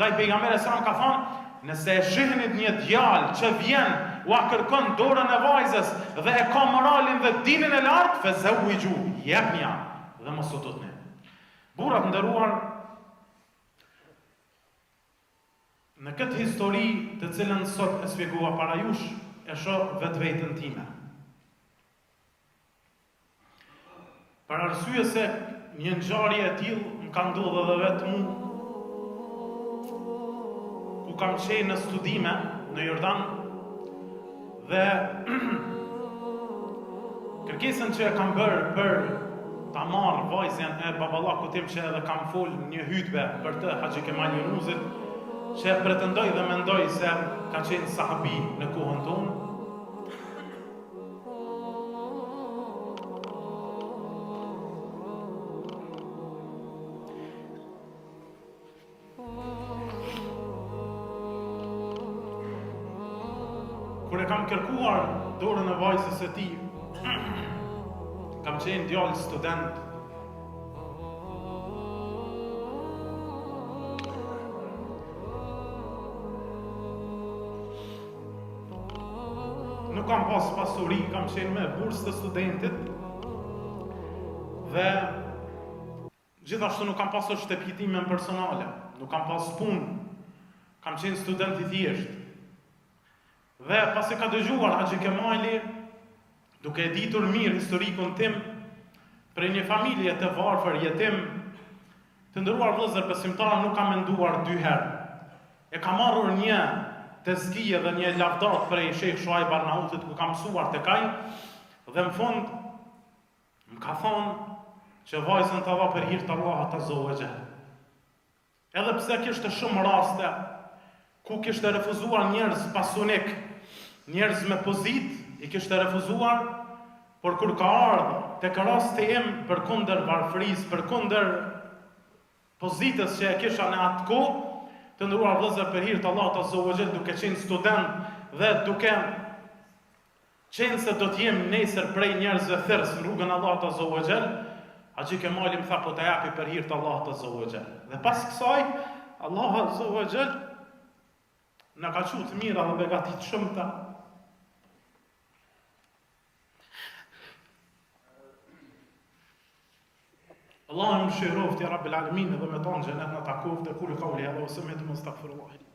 Andaj pejgamberi sa ka thonë, nëse e shihnit një djalë që vjen u a kërkon dorën e vajzës dhe e ka moralin dhe dinin e lartë, fezawwiju, jepnja dhe mos u tutni. Burrat nderuar, në këtë histori të cilën sot e shpjegova para jush, e shoh vetveten time. Për arsye se një ngjarje e tillë më ka ndodhur edhe vetë mua, ku kam qenë në studime në Jordan dhe kërkesën që e kam bërë për ta marrë vajzën e baballakut tim që edhe kam fol një hutbe për të Haxhi Kemal Junuzit, që pretendoj dhe mendoj se ka qenë sahabi në kohën tonë. Kur e kam kërkuar dorën e vajzës së tij, kam qenë djalë student. Nuk kam pas pasuri, kam qenë me bursë të studentit dhe gjithashtu nuk kam pasur shtëpi time personale, nuk kam pas punë, kam qenë student i thjeshtë. Dhe pasi ka dëgjuar Haxhi Kemali, duke e ditur mirë historikun tim, për një familje të varfër jetim, të nderuar vëllezër besimtar, nuk kam menduar dy herë. E kam marrur një tezkije dhe një lavdat prej Sheikh Shuaib Arnautit ku kam mësuar tek ai, dhe në fund më ka thonë që vajzën ta dha për hir të Allahut Azza wa Jall. Edhe pse kishte shumë raste ku kishte refuzuar njerëz pasunik, njerëz me pozit, i kishte refuzuar, por kur ka ardhur tek rasti im përkundër varfërisë, përkundër pozitës që e kisha në atë kohë, të nderuar vëllezër për hir të Allahut Azza wa Jall, duke qenë student dhe duke qenë se do të jem nesër prej njerëzve thyrës në rrugën e Allahut Azza wa Jall, Haxhi Kemali më tha po ta japi për hir të Allahut Azza wa Jall. Dhe pas kësaj, Allahu Azza wa Jall na ka qut mira dhe begati të shumta. Allahu më mëshiroft ya Rabbil Alamin dhe me tonë xhenet na takoft, e kulli qawli hadha wa sami'tu mustaghfirullah.